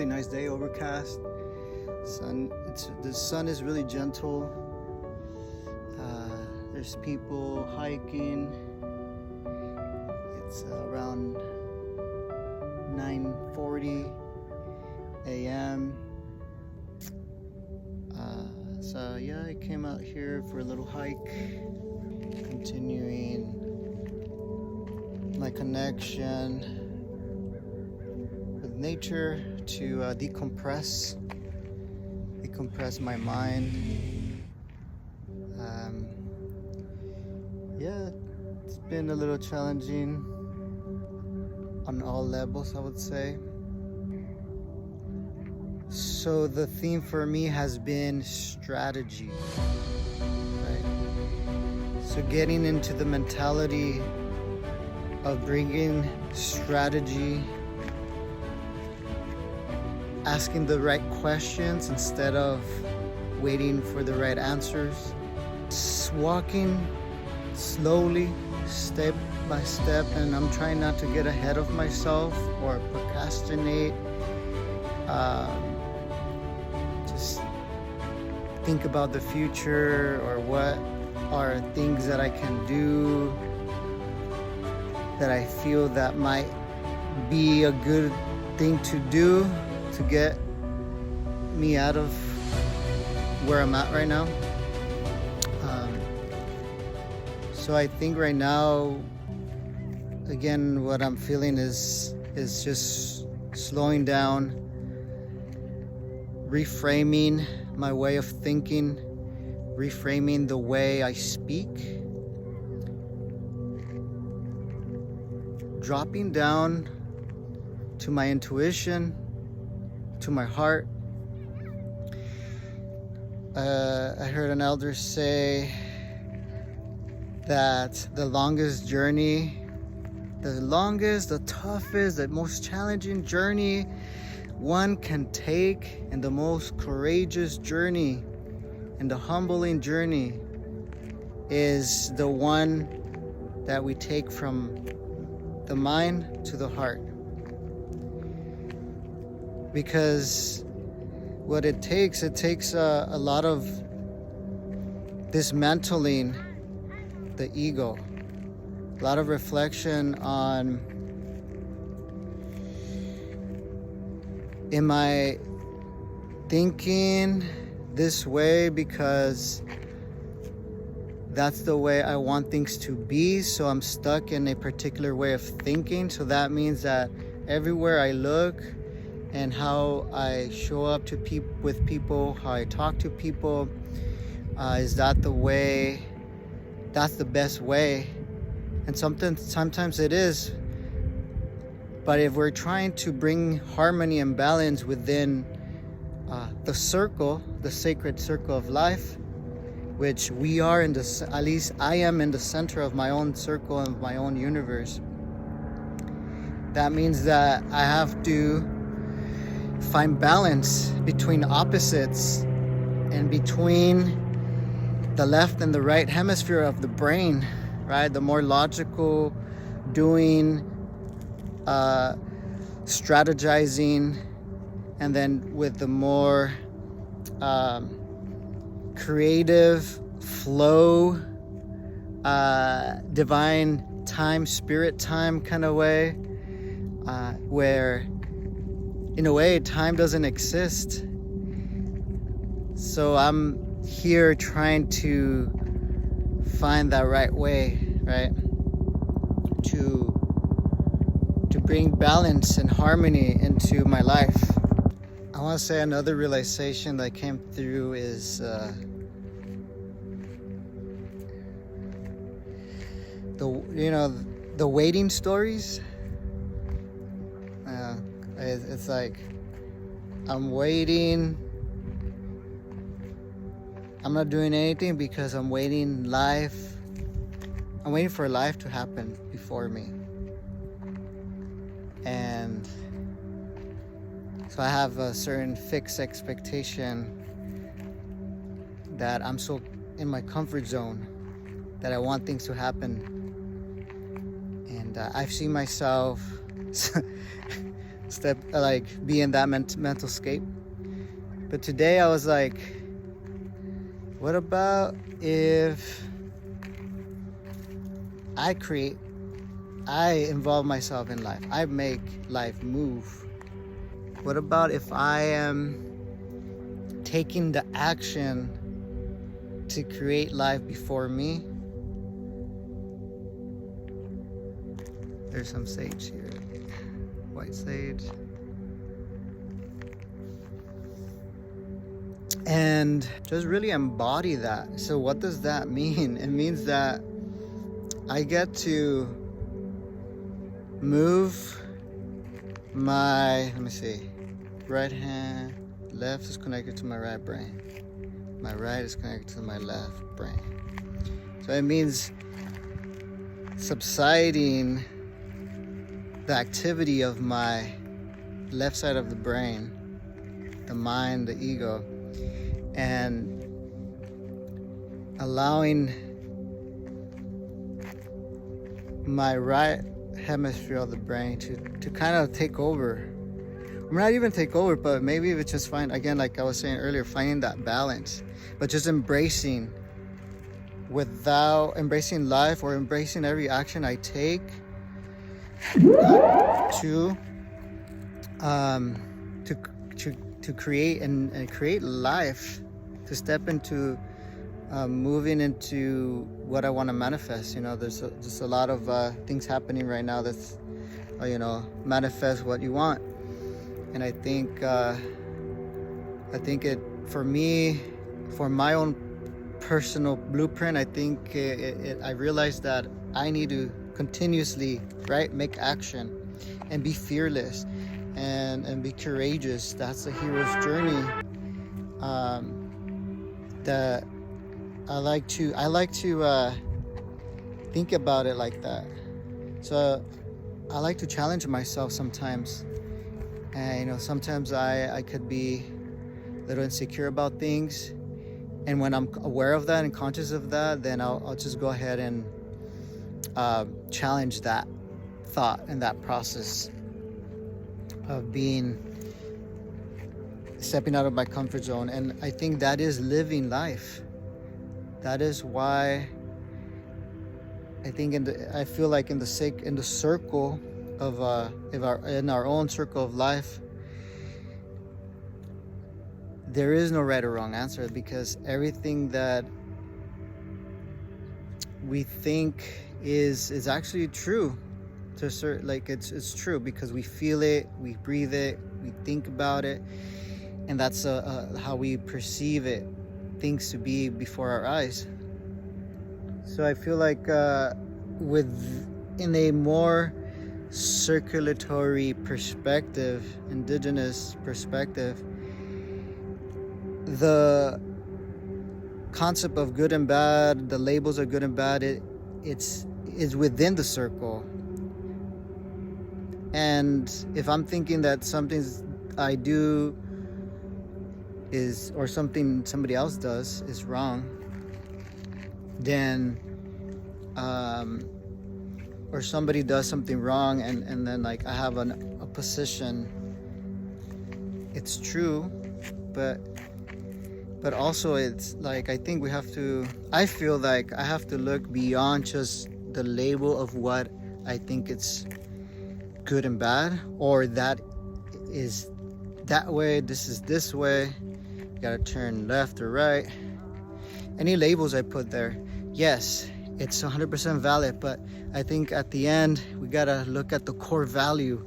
really nice day, overcast. The sun is really gentle. There's people hiking. It's around 9:40 a.m. So yeah, I came out here for a little hike, continuing my connection with nature to decompress my mind. Yeah, it's been a little challenging on all levels, I would say. So the theme for me has been strategy, right? So getting into the mentality of bringing strategy, asking the right questions instead of waiting for the right answers, walking slowly, step by step, and I'm trying not to get ahead of myself or procrastinate. Just think about the future, or what are things that I can do that I feel that might be a good thing to do to get me out of where I'm at right now. So I think right now, again, what I'm feeling is just slowing down, reframing my way of thinking, reframing the way I speak, dropping down to my intuition, to my heart. I heard an elder say that the toughest, the most challenging journey one can take, and the most courageous journey and the humbling journey is the one that we take from the mind to the heart. Because what it takes a lot of dismantling the ego, a lot of reflection on, am I thinking this way because that's the way I want things to be, so I'm stuck in a particular way of thinking? So that means that everywhere I look and how I show up to with people, how I talk to people, is that the way? That's the best way. And sometimes it is. But if we're trying to bring harmony and balance within the circle, the sacred circle of life, which we are at least I am in the center of my own circle and my own universe, that means that I have to find balance between opposites and between the left and the right hemisphere of the brain, right? The more logical, doing, strategizing, and then with the more creative flow, divine time, spirit time kind of way, where in a way time doesn't exist. So I'm here trying to find that right way, right, to bring balance and harmony into my life. I want to say another realization that came through is the waiting stories. It's like I'm waiting. I'm not doing anything because I'm waiting for life to happen before me. And so I have a certain fixed expectation that I'm so in my comfort zone that I want things to happen. And I've seen myself be in that mental scape. But today I was like, what about if I involve myself in life, I make life move? What about if I am taking the action to create life before me? There's some sage here, white sage. And just really embody that. So what does that mean? It means that I get to move my, right hand, left is connected to my right brain. My right is connected to my left brain. So it means subsiding the activity of my left side of the brain, the mind, the ego, and allowing my right hemisphere of the brain to kind of take over. Or not even take over, but maybe it's just find, again, like I was saying earlier, finding that balance, but just embracing life, or embracing every action I take to create and create life, to step into moving into what I want to manifest. There's just a lot of things happening right now that's manifest what you want. And I think it, for me, for my own personal blueprint, I think I realized that I need to continuously, make action and be fearless and be courageous. That's the hero's journey. That I like to think about it like that. So I like to challenge myself sometimes. And sometimes I could be a little insecure about things, and when I'm aware of that and conscious of that, then I'll just go ahead and challenge that thought and that process of stepping out of my comfort zone. And I think that is living life. That is why I think I feel like in the circle of in our own circle of life, there is no right or wrong answer, because everything that we think is actually true to a certain, it's true, because we feel it, we breathe it, we think about it, and that's how we perceive things to be before our eyes. So I feel like in a more circulatory perspective, indigenous perspective, the concept of good and bad, the labels of good and bad, it's within the circle. And if I'm thinking that something I do or something somebody else does is wrong, then or somebody does something wrong, and then I have a position, it's true, but also it's I think I feel like I have to look beyond just the label of what I think it's good and bad, or that is that way, this is this way, you gotta turn left or right. Any labels I put there, yes, it's 100% valid, but I think at the end we gotta look at the core value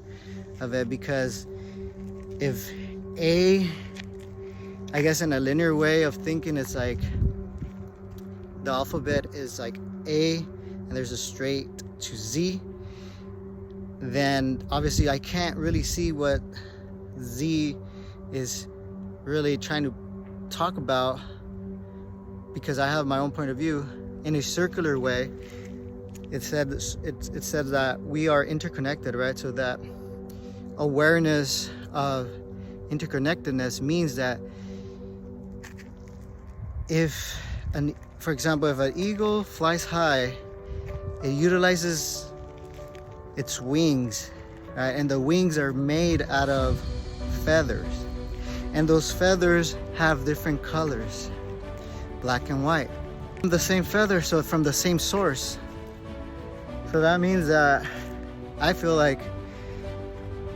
of it, because if I guess in a linear way of thinking, it's like the alphabet is like A and there's a straight to Z, then obviously I can't really see what Z is really trying to talk about, because I have my own point of view. In a circular way, it said that we are interconnected, right? So that awareness of interconnectedness means that for example, if an eagle flies high, it utilizes its wings, right? And the wings are made out of feathers, and those feathers have different colors, black and white, from the same feather, so from the same source. So that means that I feel like,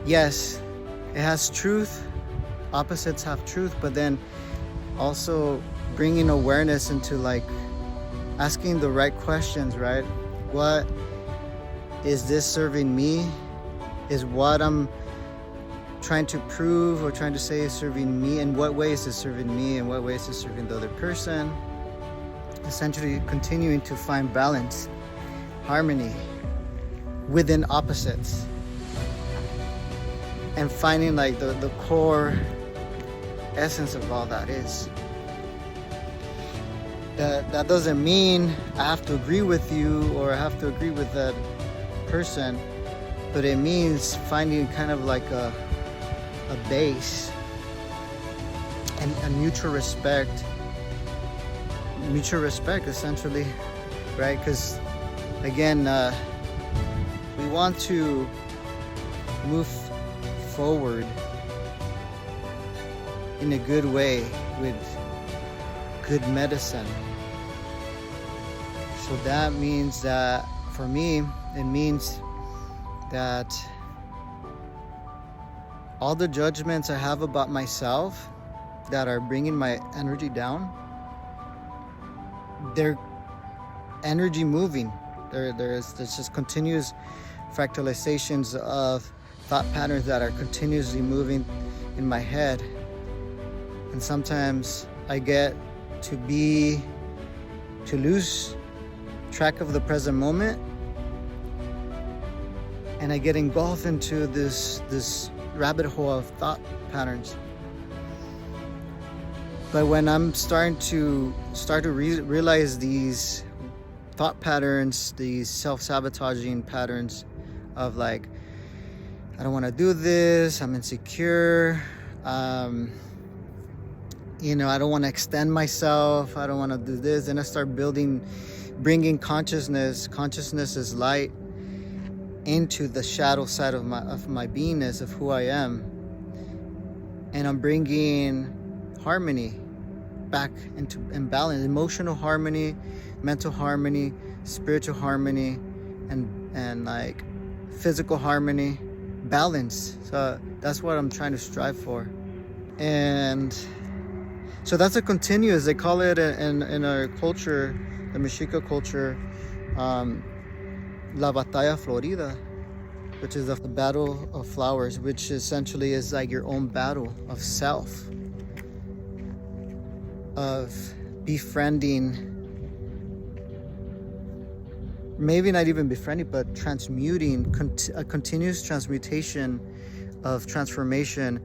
yes, it has truth, opposites have truth, but then also bringing awareness into like asking the right questions, right? What is this serving me? Is what I'm trying to prove or trying to say is serving me? In what way is it serving me? In what way is it serving the other person? Essentially continuing to find balance, harmony within opposites, and finding like the core essence of all that is. That doesn't mean I have to agree with you or I have to agree with that person, but it means finding kind of like a base and a mutual respect essentially, right? Because again, we want to move forward in a good way with good medicine. So that means that for me, it means that all the judgments I have about myself that are bringing my energy down, they're energy moving. There's just continuous fractalizations of thought patterns that are continuously moving in my head. And sometimes I get to lose track of the present moment, and I get engulfed into this rabbit hole of thought patterns. But when I'm starting to realize these thought patterns, these self-sabotaging patterns of like, I don't want to do this, I'm insecure, I don't want to extend myself, I don't want to do this, and I start bringing consciousness is light, into the shadow side of my beingness, of who I am, and I'm bringing harmony back into balance, emotional harmony, mental harmony, spiritual harmony, and like physical harmony, balance. So that's what I'm trying to strive for. And so that's a continuous, they call it in our culture, the Mexica culture, La Batalla Florida, which is the battle of flowers, which essentially is like your own battle of self, of befriending, maybe not even befriending, but transmuting, a continuous transmutation of transformation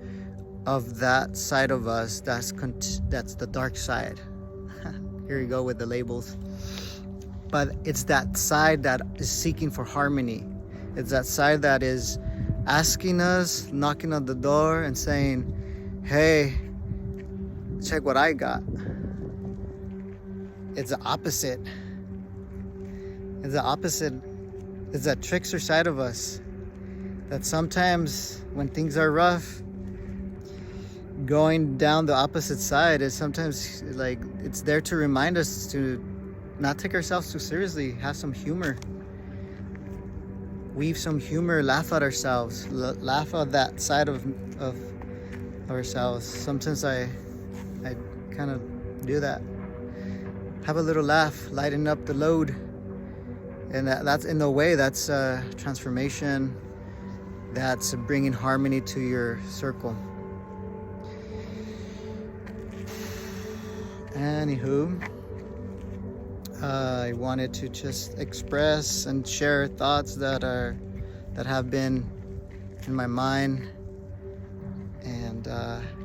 of that side of us that's the dark side. Here you go with the labels. But it's that side that is seeking for harmony. It's that side that is asking us, knocking on the door and saying, hey, check what I got. It's the opposite. It's the opposite. It's that trickster side of us that sometimes when things are rough, going down the opposite side is sometimes like it's there to remind us to not take ourselves too seriously, have some humor, weave some humor, laugh at ourselves, laugh at that side of ourselves. Sometimes I kind of do that, have a little laugh, lighten up the load, and that's in a way that's transformation, that's bringing harmony to your circle. Anywho, I wanted to just express and share thoughts that have been in my mind, and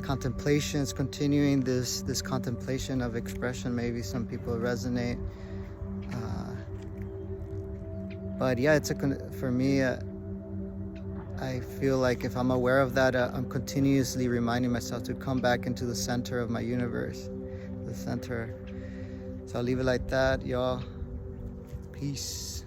contemplations, continuing this contemplation of expression. Maybe some people resonate, but yeah, for me, I feel like if I'm aware of that, I'm continuously reminding myself to come back into the center of my universe, the center. So I'll leave it like that, y'all. Peace.